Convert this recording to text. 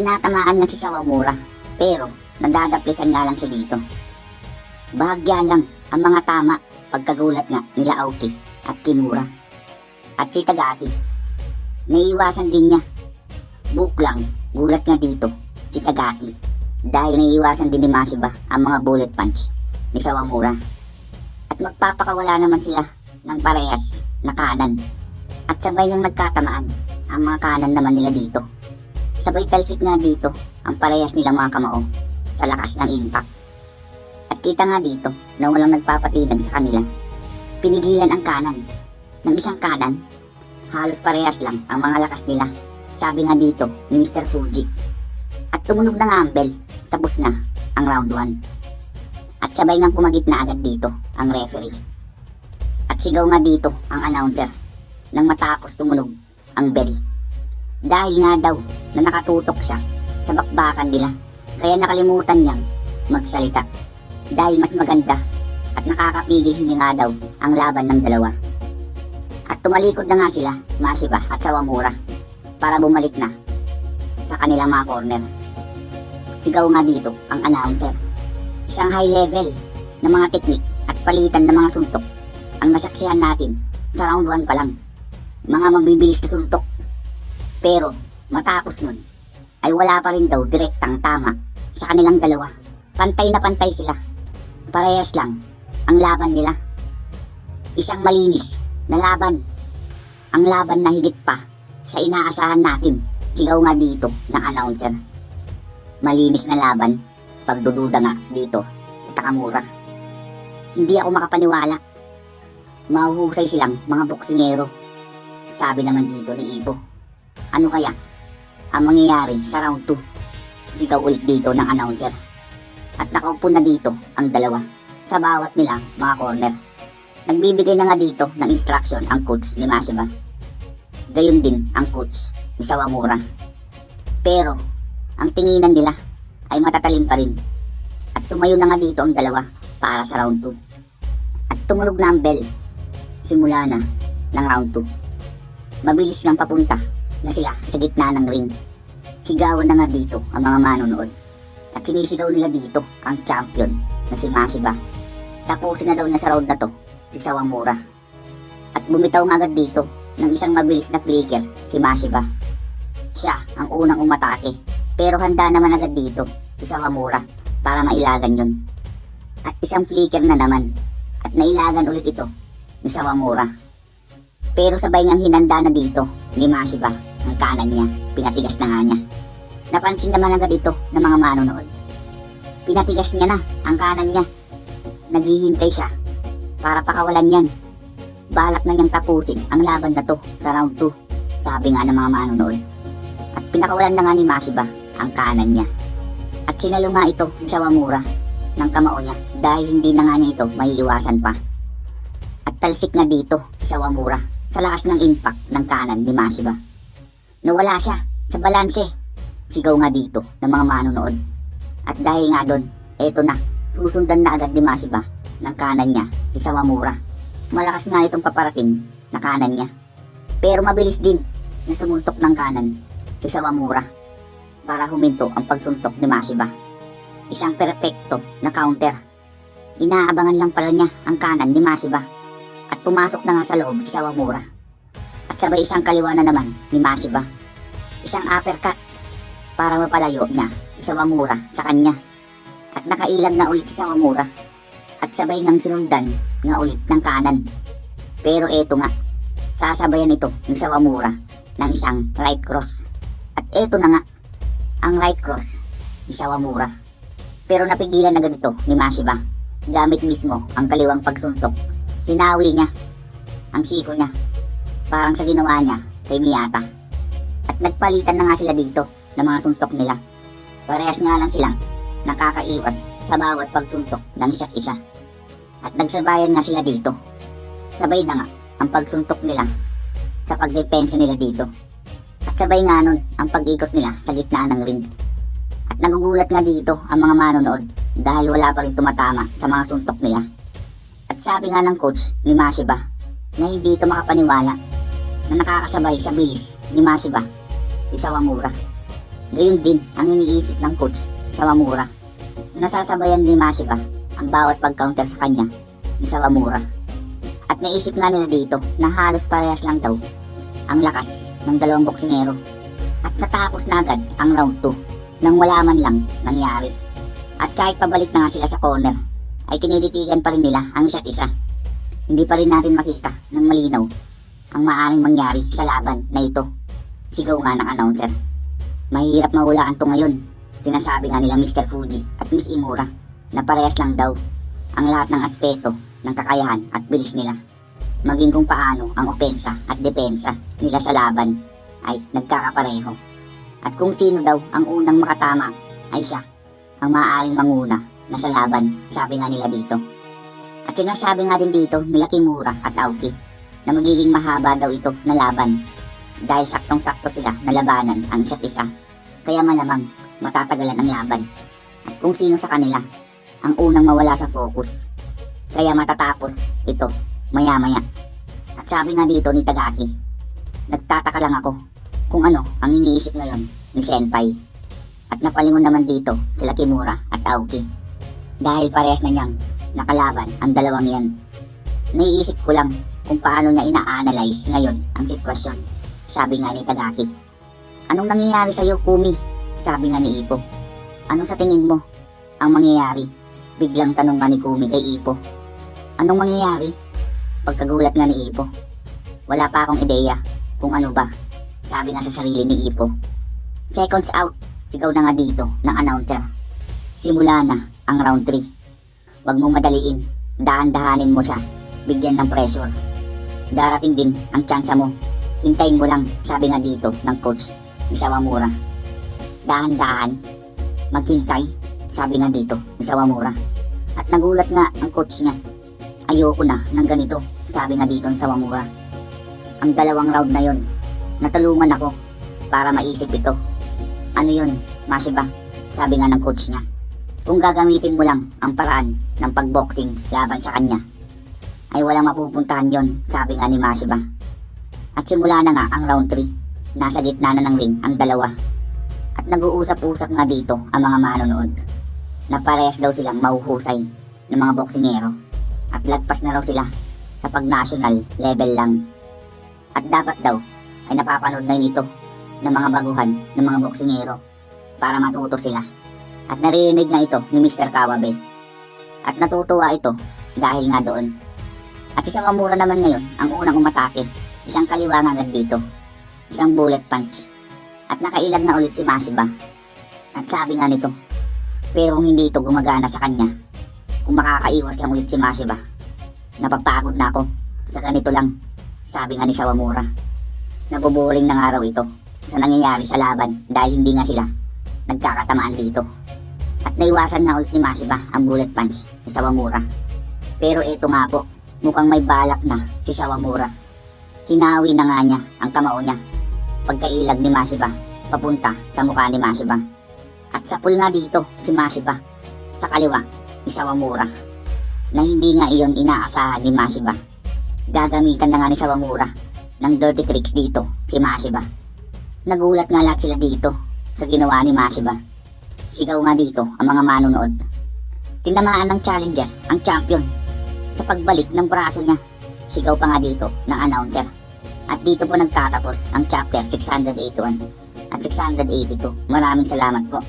Tinatamaan na si Sawamura, pero nadadaplisan nga lang siya dito. Bahagya lang ang mga tama pagkagulat nga nila Aoki at Kimura. At si Tagaki, naiiwasan din niya. Buklang gulat nga dito si Tagaki dahil naiiwasan din ni Mashiba ang mga bullet punch ni Sawamura. At magpapakawala naman sila ng parehas na kanan. At sabay nang nagkatamaan ang mga kanan naman nila dito. Sabay talsik nga dito ang parehas nilang mga kamao sa lakas ng impact. At kita nga dito na walang nagpapatinag sa kanila. Pinigilan ang kanan ng isang kanan. Halos parehas lang ang mga lakas nila, sabi nga dito ni Mr. Fuji. At tumunog na nga ang bell, tapos na ang round 1. At sabay nang pumagit na agad dito ang referee. At sigaw nga dito ang announcer nang matapos tumunog ang bell. Dahil nga daw na nakatutok siya sa bakbakan nila, kaya nakalimutan niyang magsalita. Dahil mas maganda at nakakapigil hindi nga daw ang laban ng dalawa. At tumalikod na nga sila, Mashiba at Sawamura, para bumalik na sa kanilang mga corner. Sigaw nga dito ang announcer. Isang high level na mga teknik at palitan ng mga suntok ang nasaksihan natin sa round 1 pa lang. Mga mabibilis na suntok. Pero matapos nun ay wala pa rin daw direktang tama sa kanilang dalawa. Pantay na pantay sila. Parehas lang ang laban nila. Isang malinis na laban. Ang laban na higit pa sa inaasahan natin. Sigaw nga dito ng announcer. Malinis na laban. Pagdududa nga dito Takamura. Hindi ako makapaniwala. Mahuhusay silang mga boksingero. Sabi naman dito ni Ibo. Ano kaya ang mangyayari sa round 2? Sigaw ulit dito ng announcer. At nakaupo na dito ang dalawa sa bawat nilang mga corner. Nagbibigay na nga dito ng instruction ang coach ni Mashiba. Gayon din ang coach ni Sawamura. Pero ang tinginan nila ay matatalim pa rin. At tumayo na nga dito ang dalawa para sa round 2. At tumunog na ang bell. Simula na ng round 2. Mabilis nang papunta na sila sa gitna ng ring. Sigawan na nga dito ang mga manonood. At sinisigaw nila dito ang champion na si Mashiba. Tapusin na daw niya sa round na to si Sawamura. At bumitaw nga agad dito ng isang mabilis na flicker si Mashiba. Siya ang unang umatake, pero handa naman agad dito si Sawamura para mailagan yun. At isang flicker na naman at nailagan ulit ito ni Sawamura. Pero sabay ngang hinanda na dito ni Mashiba ang kanan niya. Pinatigas na nga niya. Napansin naman agad ito ng mga manonood. Pinatigas niya na ang kanan niya. Naghihintay siya para pakawalan yan. Balak na niyang tapusin ang laban na to sa round 2, sabi nga ng mga manonood. At pinakawalan na nga ni Mashiba ang kanan niya. At sinalo nga ito ni Sawamura ng kamao niya dahil hindi na nga niya ito maiiwasan pa. At talsik na dito si Sawamura sa lakas ng impact ng kanan ni Mashiba. Nawala siya sa balanse. Sigaw nga dito ng mga manonood. At dahil nga doon, eto na, susundan na agad ni Mashiba ng kanan niya si Sawamura. Malakas nga itong paparating na kanan niya. Pero mabilis din na sumuntok ng kanan si Sawamura para huminto ang pagsuntok ni Mashiba. Isang perpekto na counter. Inaabangan lang pala niya ang kanan ni Mashiba. At pumasok na nga sa loob si Sawamura. At sabay isang kaliwa na naman ni Mashiba. Isang uppercut para mapalayo niya si Sawamura sa kanya. At nakailag na ulit si Sawamura. At sabay nang sinundan nga ulit ng kanan. Pero eto nga, sasabayan ito ni Sawamura ng isang right cross. At eto na nga, ang right cross ni Sawamura. Pero napigilan agad ito ni Mashiba. Gamit mismo ang kaliwang pagsuntok. Hinawi niya ang siko niya. Parang sa ginawa niya kay Miyata. At nagpalitan na nga sila dito ng mga suntok nila. Parehas nga lang silang nakakaiwas sa bawat pagsuntok ng isa't isa. At nagsabayan nga sila dito. Sabay na nga ang pagsuntok nila sa pagdepensa nila dito. At sabay nga nun ang pag-ikot nila sa gitna ng ring. At nagugulat nga dito ang mga manonood dahil wala pa rin tumatama sa mga suntok nila. At sabi nga ng coach ni Mashiba na hindi ito makapaniwala na nakakasabay sa bilis ni Mashiba si Sawamura. Gayon din ang iniisip ng coach Sawamura. Nasasabayan ni Mashiba ang bawat pag-counter sa kanya ni Sawamura. At naisip nga nila dito na halos parehas lang daw ang lakas ng dalawang boksingero. At natapos na agad ang round 2 nang wala man lang nangyari. At kahit pabalik na nga sila sa corner, ay tinititigan pa rin nila ang isa't isa. Hindi pa rin natin makita ng malinaw ang maaaring mangyari sa laban na ito. Sigaw nga ng announcer. Mahirap mahulaan to ngayon. Sinasabi nga nila Mr. Fuji at Miss Imura na parehas lang daw ang lahat ng aspeto ng kakayahan at bilis nila. Maging kung paano ang opensa at depensa nila sa laban ay nagkakapareho. At kung sino daw ang unang makatama ay siya ang maaaring manguna na sa laban, sabi nga nila dito. At sinasabi nga din dito nila Kimura at Aoki na magiging mahaba daw ito na laban dahil saktong-sakto sila na labanan ang isa't isa. Kaya malamang matatagalan ang laban. At kung sino sa kanila ang unang mawala sa focus, kaya matatapos ito maya-maya. At sabi nga dito ni Tagaki, nagtataka lang ako kung ano ang iniisip ngayon ni Senpai. At napalingon naman dito sila Kimura at Aoki dahil parehas na niyang nakalaban ang dalawang yan. Naiisip ko lang kung paano niya ina-analyze ngayon ang sitwasyon. Sabi nga ni Tagaki, anong nangyayari sa'yo, Kumi? Sabi nga ni Ippo. Ano sa tingin mo ang mangyayari? Biglang tanong nga ni Kumi kay Ippo. Anong mangyayari? Pagkagulat nga ni Ippo. Wala pa akong ideya kung ano ba, sabi nga sa sarili ni Ippo. Seconds out, sigaw na nga dito ng announcer. Simula na ang round 3. Huwag mong madaliin, dahan-dahanin mo siya, bigyan ng pressure. Darating din ang tsansa mo. Hintayin mo lang, sabi nga dito ng coach ni Sawamura. Dahan-dahan, maghintay, sabi nga dito ni Sawamura. At nagulat nga ang coach niya. Ayoko na ng ganito, sabi nga dito ni Sawamura. Ang dalawang round na yon, natulungan ako para maisip ito. Ano yun, Mashiba? Sabi nga ng coach niya. Kung gagamitin mo lang ang paraan ng pagboxing laban sa kanya, ay walang mapupuntahan yon, sabi nga ni Mashiba. At simula na nga ang round 3. Nasa gitna na ng ring ang dalawa. At nag-uusap-usap nga dito ang mga manonood na parehas daw silang mahuhusay ng mga boksingero. At lagpas na raw sila sa pag-national level lang. At dapat daw ay napapanood na ito ng mga baguhan ng mga boksingero para matuto sila. At naririnig na ito ni Mr. Kawabe. At natutuwa ito dahil nga doon. At si Sawamura naman ngayon ang unang umatake. Isang kaliwa nga agad dito. Isang bullet punch. At nakailag na ulit si Mashiba. At sabi nga nito, pero kung hindi ito gumagana sa kanya, kung makakaiwas lang ulit si Mashiba, napapagod na ako sa ganito lang, sabi nga ni Sawamura. Nabuburing na nga raw ito sa nangyayari sa laban dahil hindi nga sila nagkakatamaan dito. At naiwasan na ulit ni Mashiba ang bullet punch ni Sawamura. Pero ito nga po, mukhang may balak na si Sawamura. Hinawi na nga niya ang kamao niya pagkailag ni Mashiba papunta sa mukha ni Mashiba. At sapul nga dito si Mashiba sa kaliwa ni Sawamura na hindi nga iyon inaasahan ni Mashiba. Gagamitan na nga ni Sawamura ng dirty tricks dito si Mashiba. Nagulat nga lahat sila dito sa ginawa ni Mashiba. Sigaw nga dito ang mga manonood. Tinamaan ng challenger ang champion sa pagbalik ng braso niya. Sigaw pa nga dito ng announcer. At dito po nagtatapos ang chapter 681 at 682. Maraming salamat po.